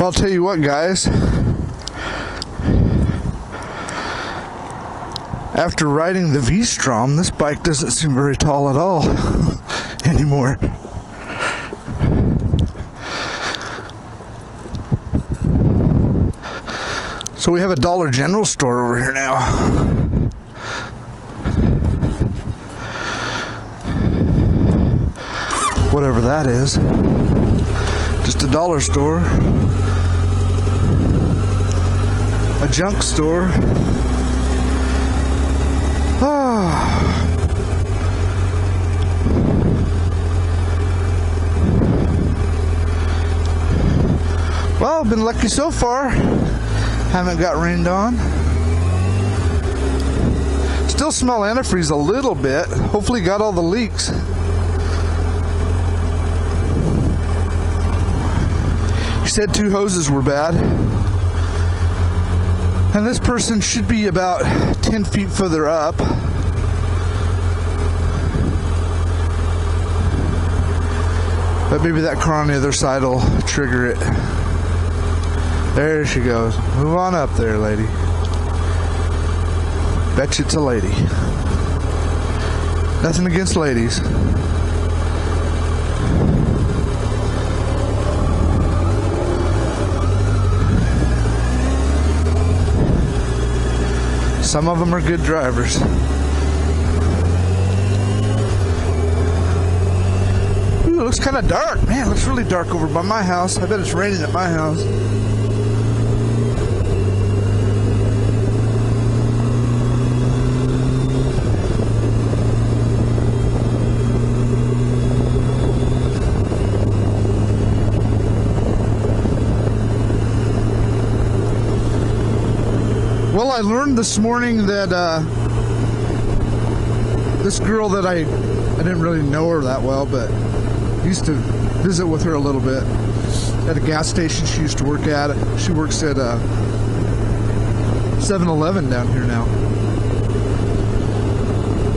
Well, I'll tell you what, guys. After riding the V-Strom, this bike doesn't seem very tall at all anymore. So we have a Dollar General store over here now. Whatever that is. Just a dollar store. A junk store. Well, I've been lucky so far. Haven't got rained on. Still smell antifreeze a little bit. Hopefully got all the leaks. He said 2 hoses were bad. And this person should be about 10 feet further up. But maybe that car on the other side will trigger it. There she goes. Move on up there, lady. Bet you it's a lady. Nothing against ladies. Some of them are good drivers. Ooh, it looks kind of dark. Man, it looks really dark over by my house. I bet it's raining at my house. Well, I learned this morning that this girl that I didn't really know her that well, but used to visit with her a little bit at a gas station she used to work at. She works at 7-Eleven down here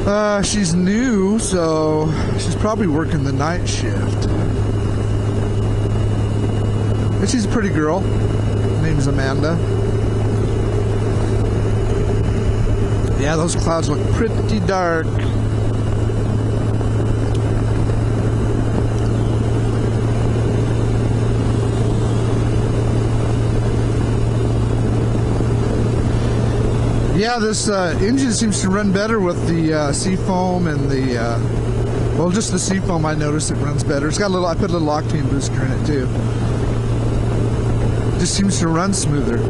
now. She's new, so she's probably working the night shift. But she's a pretty girl. Her name's Amanda. Yeah, those clouds look pretty dark. Yeah, this engine seems to run better with the seafoam and the, well, just the seafoam. I noticed it runs better. It's got a little, I put a little octane booster in it too. Just seems to run smoother.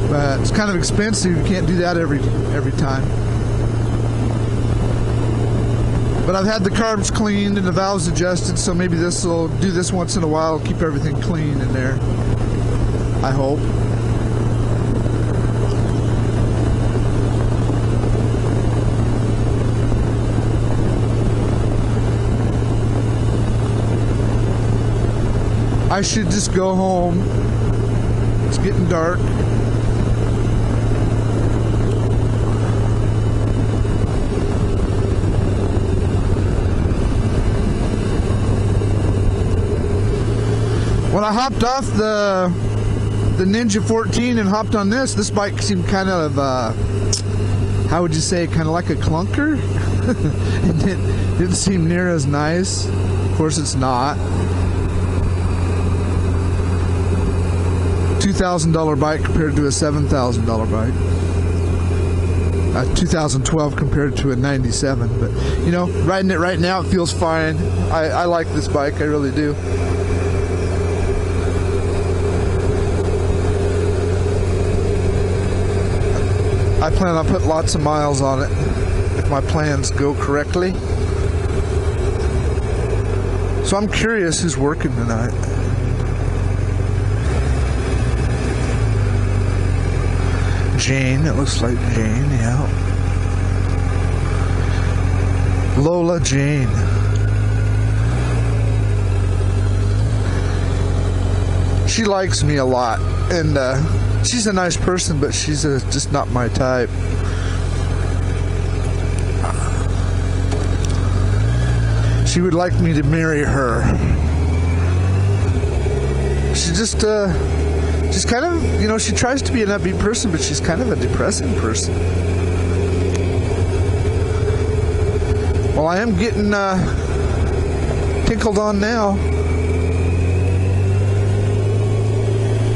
But it's kind of expensive. You can't do that every time. But I've had the carbs cleaned and the valves adjusted, so maybe this will do this once in a while, keep everything clean in there. I hope. I should just go home. It's getting dark. When I hopped off the Ninja 14 and hopped on this bike seemed kind of, how would you say, kind of like a clunker. It didn't seem near as nice. Of course it's not. $2,000 bike compared to a $7,000 bike. A 2012 compared to a 97. But, you know, riding it right now, it feels fine. I like this bike, I really do. I plan on putting lots of miles on it if my plans go correctly. So I'm curious who's working tonight. Jane, it looks like Jane, yeah. Lola Jane. She likes me a lot, and she's a nice person, but she's just not my type. She would like me to marry her. she's kind of, you know, she tries to be an upbeat person, but she's kind of a depressing person. Well, I am getting tinkled on now.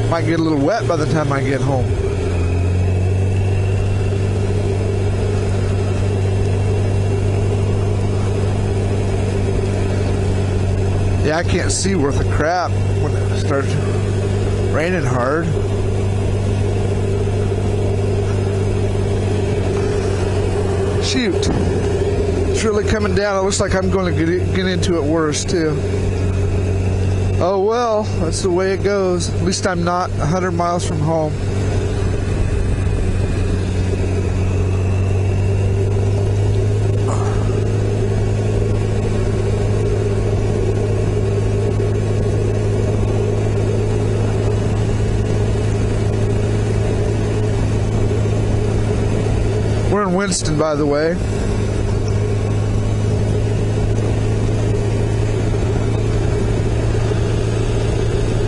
Might get a little wet by the time I get home. Yeah, I can't see worth a crap when it starts raining hard. Shoot. It's really coming down. It looks like I'm going to get into it worse, too. Oh, well, that's the way it goes. At least I'm not 100 miles from home. We're in Winston, by the way.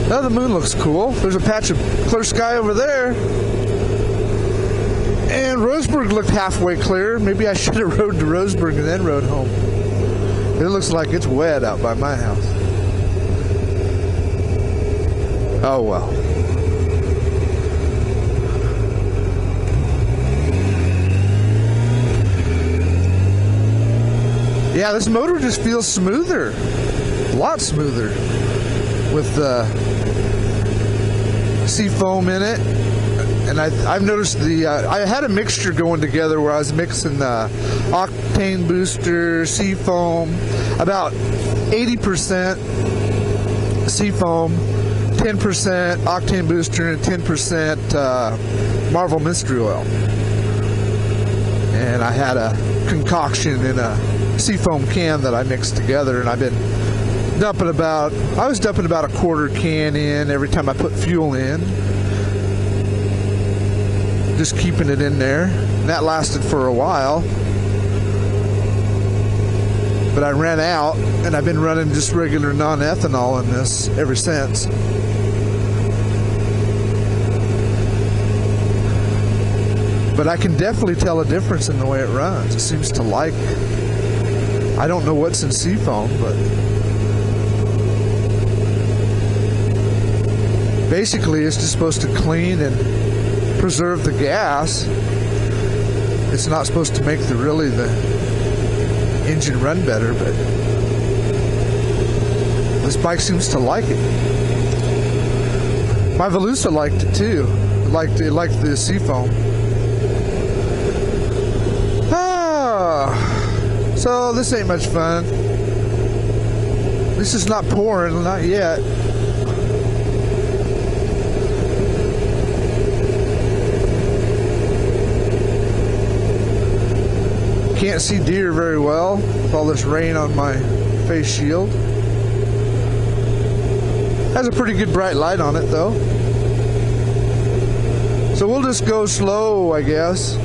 Now the moon looks cool. There's a patch of clear sky over there. And Roseburg looked halfway clear. Maybe I should have rode to Roseburg and then rode home. It looks like it's wet out by my house. Oh well. Yeah, this motor just feels smoother. A lot smoother. With seafoam in it. And I've noticed I had a mixture going together where I was mixing the octane booster, seafoam, about 80% seafoam, 10% octane booster, and 10% Marvel Mystery Oil. And I had a concoction in a seafoam can that I mixed together, and I've been dumping about a quarter can in every time I put fuel in, just keeping it in there. And that lasted for a while, but I ran out, and I've been running just regular non-ethanol in this ever since. But I can definitely tell a difference in the way it runs. It seems to like it. I don't know what's in seafoam, but basically it's just supposed to clean and preserve the gas. It's not supposed to make the engine run better, but this bike seems to like it. My Velusa liked it too. It liked the seafoam. So this ain't much fun. At least it's not pouring, not yet. Can't see deer very well with all this rain on my face shield. Has a pretty good bright light on it though. So we'll just go slow, I guess.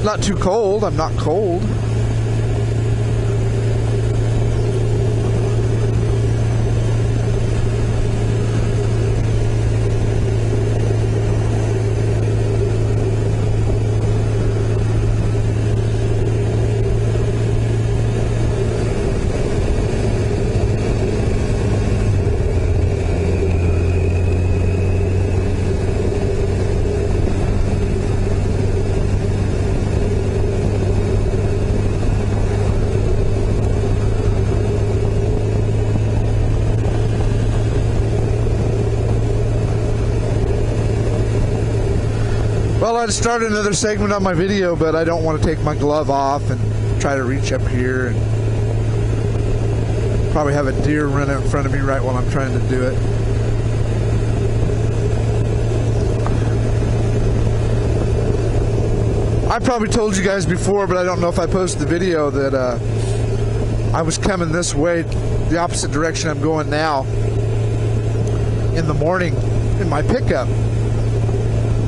Not too cold. I'm not cold. Well, I'd start another segment on my video, but I don't want to take my glove off and try to reach up here and probably have a deer run out in front of me right while I'm trying to do it. I probably told you guys before, but I don't know if I posted the video, that I was coming this way, the opposite direction I'm going now, in the morning in my pickup.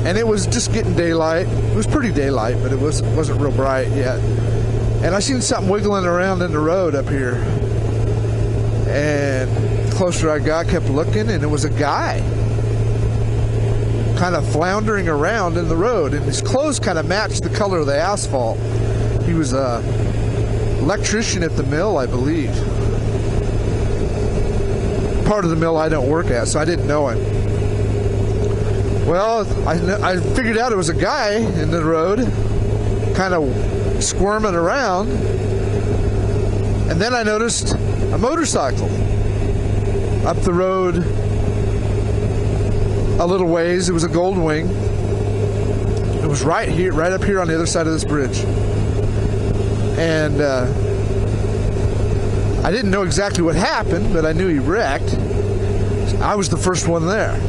And it was just getting daylight. It was pretty daylight, but it wasn't real bright yet. And I seen something wiggling around in the road up here. And closer I got, kept looking, and it was a guy kind of floundering around in the road, and his clothes kind of matched the color of the asphalt. He was a electrician at the mill, I believe. Part of the mill I don't work at, so I didn't know him. Well, I figured out it was a guy in the road, kind of squirming around, and then I noticed a motorcycle up the road a little ways. It was a Gold Wing. It was right here, right up here on the other side of this bridge. And I didn't know exactly what happened, but I knew he wrecked. I was the first one there.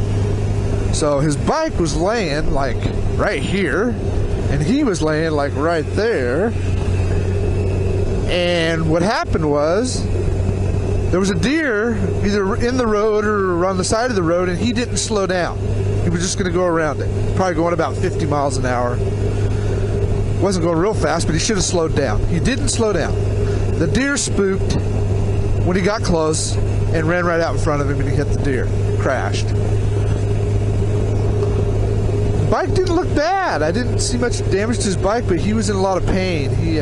So his bike was laying like right here, and he was laying like right there. And what happened was, there was a deer either in the road or on the side of the road, and he didn't slow down. He was just going to go around it, probably going about 50 miles an hour. Wasn't going real fast, but he should have slowed down. He didn't slow down. The deer spooked when he got close and ran right out in front of him, and he hit the deer, crashed. Bike didn't look bad. I didn't see much damage to his bike, but he was in a lot of pain. He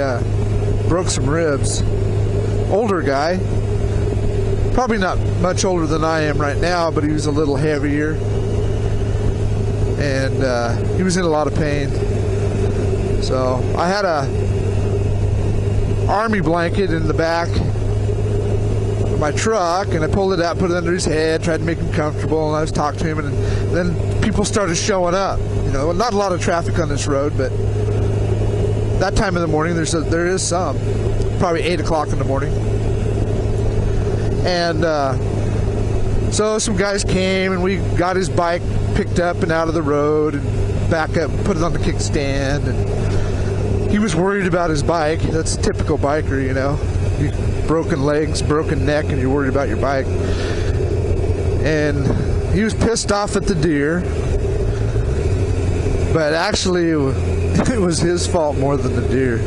broke some ribs. Older guy, probably not much older than I am right now, but he was a little heavier, and he was in a lot of pain. So I had a army blanket in the back of my truck, and I pulled it out, put it under his head, tried to make him comfortable, and I was talking to him, and then people started showing up. You know, not a lot of traffic on this road, but that time of the morning there is some, probably 8 o'clock in the morning. And so some guys came, and we got his bike picked up and out of the road and back up, put it on the kickstand, and he was worried about his bike. That's a typical biker, you know. Broken legs, broken neck, and you're worried about your bike. And he was pissed off at the deer, but actually it was his fault more than the deer.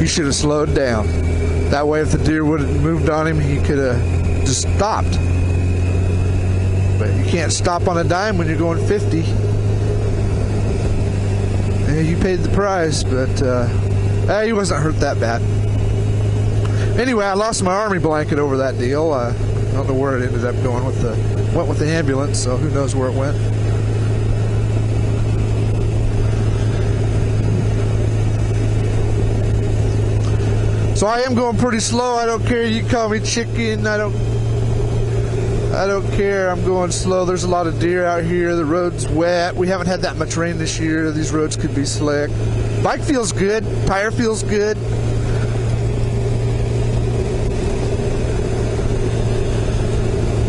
He should have slowed down. That way, if the deer would have moved on him, he could have just stopped. But you can't stop on a dime when you're going 50. Yeah, you paid the price, but he wasn't hurt that bad. Anyway, I lost my army blanket over that deal. I don't know where it ended up going. Went with the ambulance, so who knows where it went. So I am going pretty slow. I don't care. You call me chicken. I don't care. I'm going slow. There's a lot of deer out here. The road's wet. We haven't had that much rain this year. These roads could be slick. Bike feels good. Tire feels good.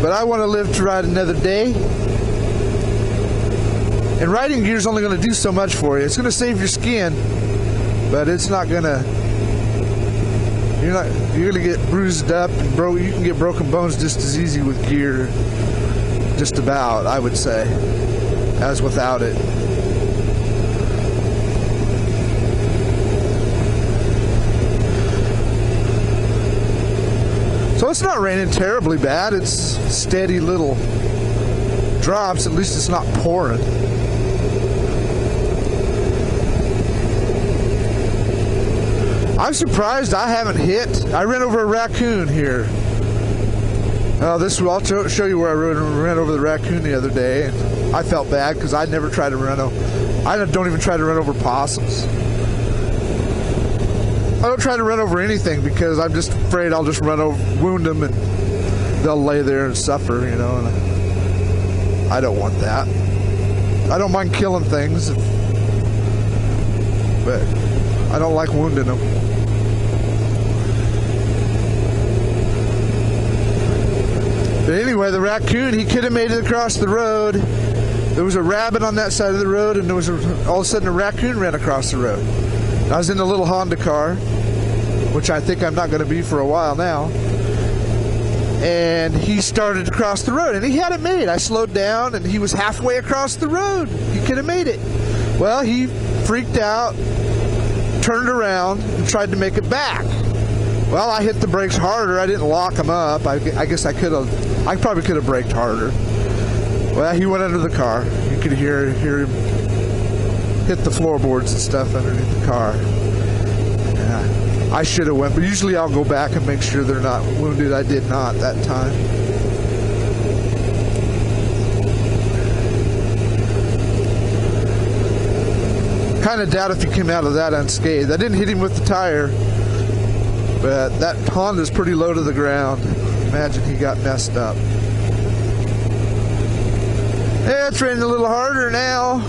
But I want to live to ride another day. And riding gear is only going to do so much for you. It's going to save your skin, but it's not going to. You're gonna get bruised up and you can get broken bones just as easy with gear, just about, I would say, as without it. So it's not raining terribly bad. It's steady little drops. At least it's not pouring. I'm surprised I haven't hit. I ran over a raccoon here. I'll show you where I ran over the raccoon the other day, and I felt bad because I never try to run over. I don't even try to run over possums. I don't try to run over anything because I'm just afraid I'll just wound them, and they'll lay there and suffer, you know. And I don't want that. I don't mind killing things, but I don't like wounding them. But anyway, the raccoon, he could have made it across the road. There was a rabbit on that side of the road, and there was all of a sudden a raccoon ran across the road. I was in a little Honda car, which I think I'm not going to be for a while now. And he started to cross the road, and he had it made. I slowed down, and he was halfway across the road. He could have made it. Well, he freaked out, turned around and tried to make it back. Well, I hit the brakes harder. I didn't lock him up. I guess I probably could have braked harder. Well, he went under the car. You could hear him hit the floorboards and stuff underneath the car. Yeah, I should have went, but usually I'll go back and make sure they're not wounded. I did not that time. Kind of doubt if he came out of that unscathed. I didn't hit him with the tire, but that Honda's pretty low to the ground. Imagine he got messed up. Yeah, it's raining a little harder now.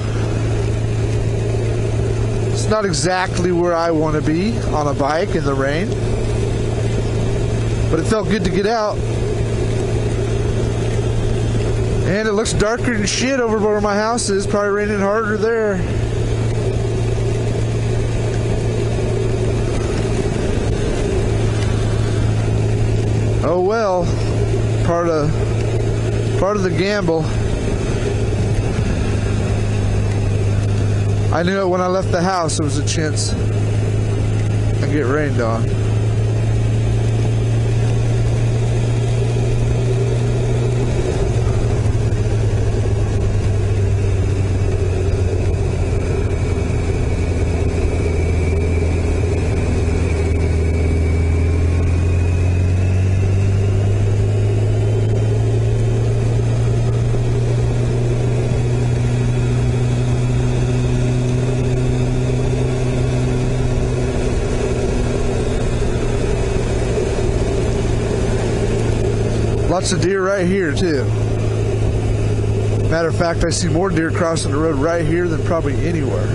It's not exactly where I want to be on a bike in the rain, but it felt good to get out. And it looks darker than shit over where my house is. Probably raining harder there. Oh well, part of the gamble. I knew it when I left the house. There was a chance I'd get rained on. Lots of deer right here too. Matter of fact, I see more deer crossing the road right here than probably anywhere.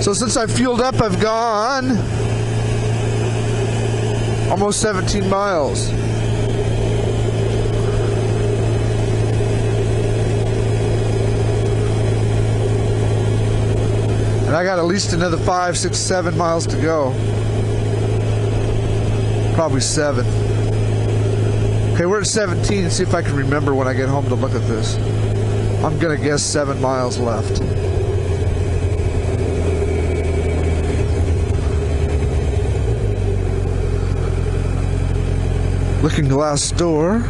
So since I fueled up, I've gone almost 17 miles. And I got at least another 5, 6, 7 miles to go. Probably 7. Okay, we're at 17. See if I can remember when I get home to look at this. I'm gonna guess 7 miles left. Looking glass door.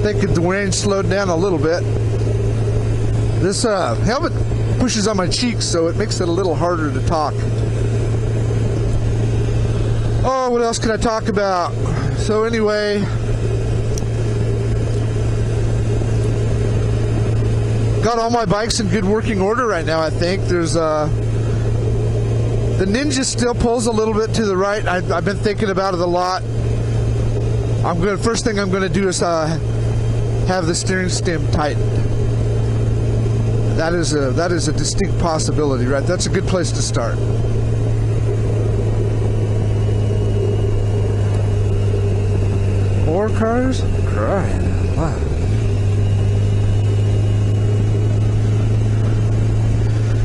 I think the rain slowed down a little bit. This helmet pushes on my cheeks, so it makes it a little harder to talk. Oh, what else can I talk about? So anyway, got all my bikes in good working order right now. I think there's the Ninja still pulls a little bit to the right. I've been thinking about it a lot. First thing I'm gonna do is have the steering stem tightened. That is a distinct possibility, right? That's a good place to start. More cars? Crying. Wow.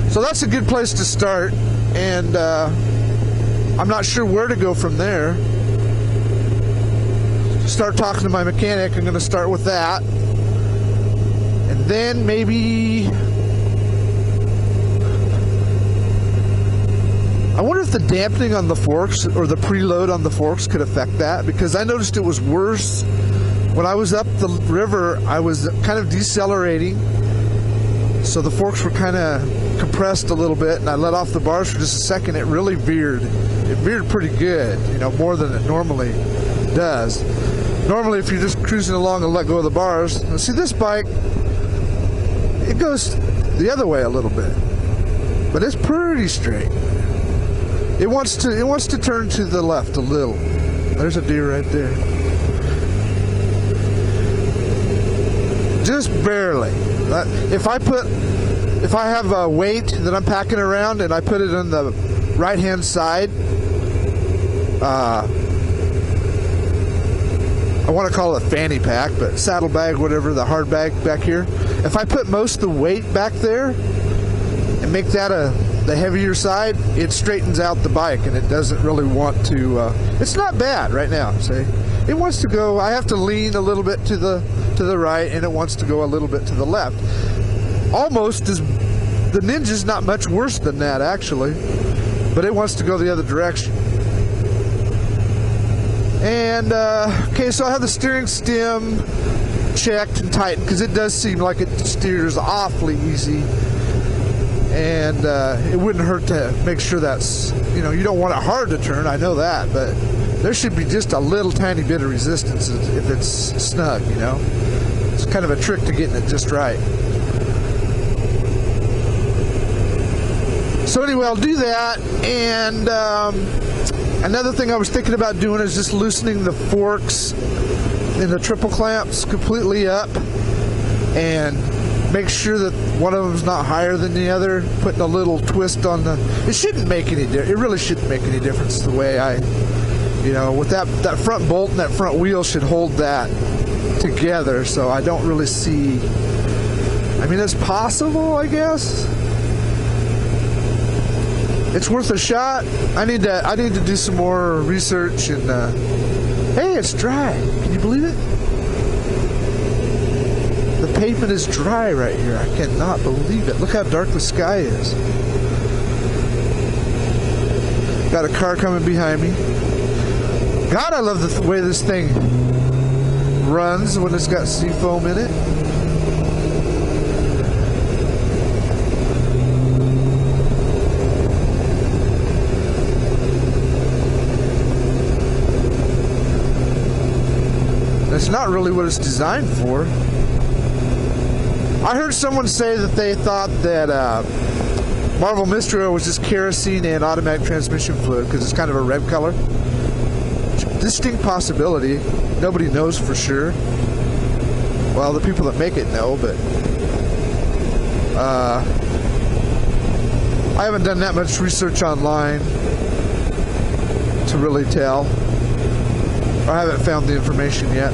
So that's a good place to start, and I'm not sure where to go from there. Start talking to my mechanic. I'm going to start with that, and then maybe I wonder if the dampening on the forks or the preload on the forks could affect that, because I noticed it was worse when I was up the river. I was kind of decelerating, so the forks were kind of compressed a little bit and I let off the bars for just a second, it really veered. It veered pretty good, you know, more than it normally does. Normally, if you're just cruising along and let go of the bars, now see this bike, it goes the other way a little bit, but it's pretty straight. It wants to turn to the left a little. There's a deer right there. Just barely. If I have a weight that I'm packing around and I put it on the right hand side, I want to call it a fanny pack, but saddle bag, whatever, the hard bag back here. If I put most of the weight back there and make that the heavier side, it straightens out the bike and it doesn't really want to. It's not bad right now. See, it wants to go. I have to lean a little bit to the right, and it wants to go a little bit to the left. Almost as the Ninja's not much worse than that actually, but it wants to go the other direction. And okay, so I have the steering stem checked and tightened because it does seem like it steers awfully easy, and it wouldn't hurt to make sure that's, you know, you don't want it hard to turn, I know that, but there should be just a little tiny bit of resistance if it's snug, you know. It's kind of a trick to getting it just right. So anyway, I'll do that, and another thing I was thinking about doing is just loosening the forks in the triple clamps completely up and make sure that one of them's not higher than the other, putting a little twist on the, it shouldn't make any difference, it really shouldn't make any difference the way I, you know, with that front bolt and that front wheel should hold that together, so I don't really see, I mean, it's possible, I guess. It's worth a shot. I need to do some more research, and hey, it's dry. Can you believe it? The pavement is dry right here. I cannot believe it. Look how dark the sky is. Got a car coming behind me. God, I love the way this thing runs when it's got seafoam in it. It's not really what it's designed for. I heard someone say that they thought that Marvel Mystery Oil was just kerosene and automatic transmission fluid because it's kind of a red color. Distinct possibility. Nobody knows for sure. Well, the people that make it know, but I haven't done that much research online to really tell. I haven't found the information yet.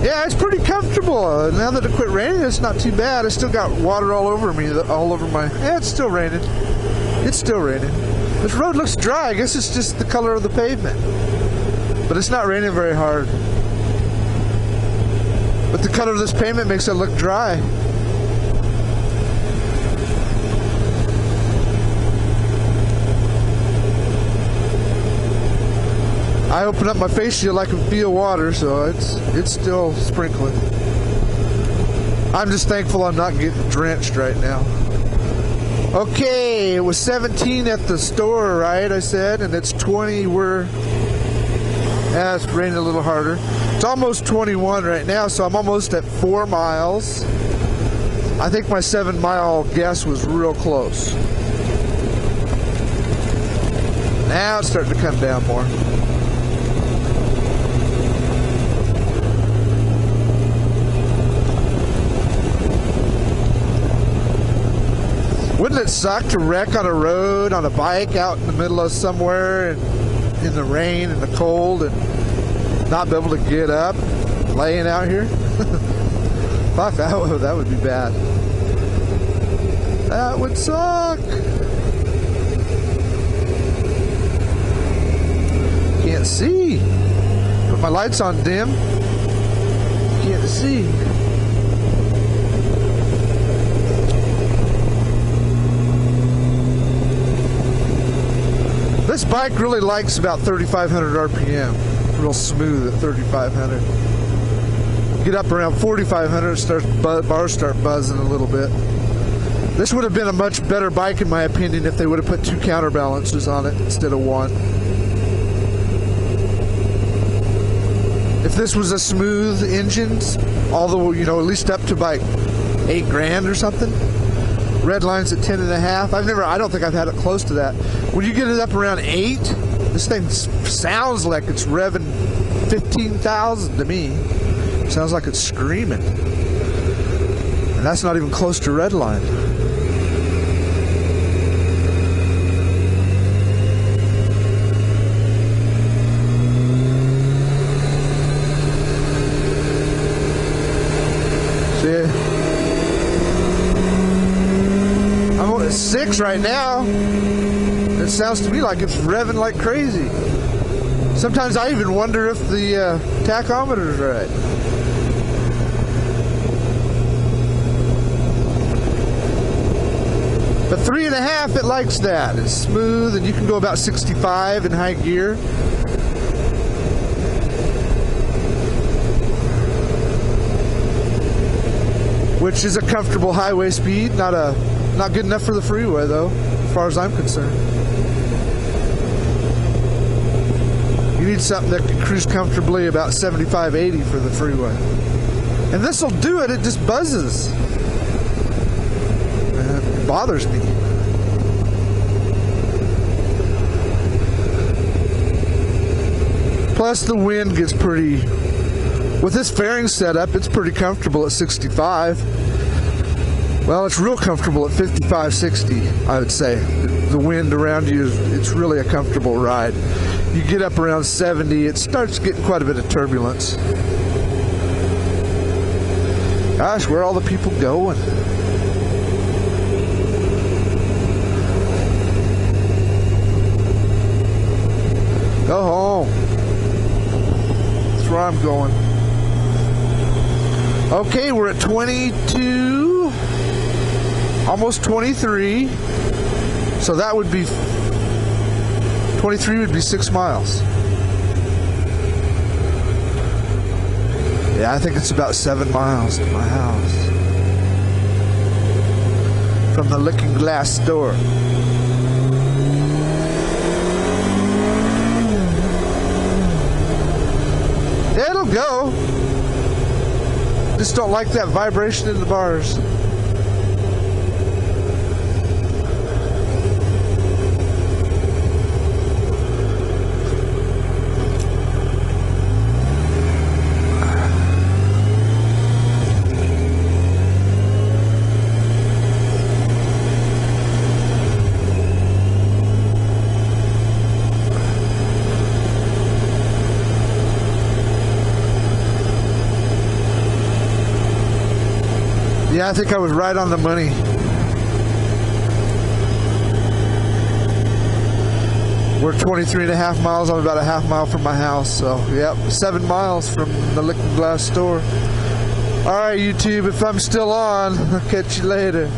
Yeah, it's pretty comfortable. Now that it quit raining, it's not too bad. I still got water all over me, all over my... Yeah, it's still raining. It's still raining. This road looks dry. I guess it's just the color of the pavement. But it's not raining very hard. But the color of this pavement makes it look dry. I open up my face shield, I can feel water, so it's still sprinkling. I'm just thankful I'm not getting drenched right now. Okay, it was 17 at the store, right, I said, and it's 20 where... Yeah, it's raining a little harder. It's almost 21 right now, so I'm almost at 4 miles. I think my 7-mile guess was real close. Now it's starting to come down more. Wouldn't it suck to wreck on a road, on a bike, out in the middle of somewhere, and in the rain and the cold, and not be able to get up, laying out here? Fuck, that would be bad. That would suck. Can't see. Put my lights on dim. Can't see. bike really likes about 3,500 RPM. Real smooth at 3,500. Get up around 4,500, bars start buzzing a little bit. This would have been a much better bike, in my opinion, if they would have put 2 counterbalances on it instead of 1. If this was a smooth engine, although, you know, at least up to like $8,000 or something. Red line's at 10.5. I don't think I've had it close to that. When you get it up around 8, this thing sounds like it's revving 15,000 to me. Sounds like it's screaming. And that's not even close to red line. I'm at 6 right now. It sounds to me like it's revving like crazy. Sometimes I even wonder if the tachometer's right. But 3.5, it likes that. It's smooth, and you can go about 65 in high gear. Which is a comfortable highway speed, not good enough for the freeway though, as far as I'm concerned. You need something that can cruise comfortably about 75, 80 for the freeway. And this will do it, it just buzzes. It bothers me. Plus the wind gets pretty. With this fairing setup, it's pretty comfortable at 65. Well, it's real comfortable at 55, 60, I would say. The wind around you, it's really a comfortable ride. You get up around 70, it starts getting quite a bit of turbulence. Gosh, where are all the people going? Go home. That's where I'm going. Okay, we're at 22, almost 23, so that would be, 23 would be 6 miles. Yeah, I think it's about 7 miles to my house. From the Looking Glass store. It'll go. Just don't like that vibration in the bars. Yeah, I think I was right on the money. We're 23.5 miles. I'm about a half mile from my house. So, yep, 7 miles from the Looking Glass store. All right, YouTube, if I'm still on, I'll catch you later.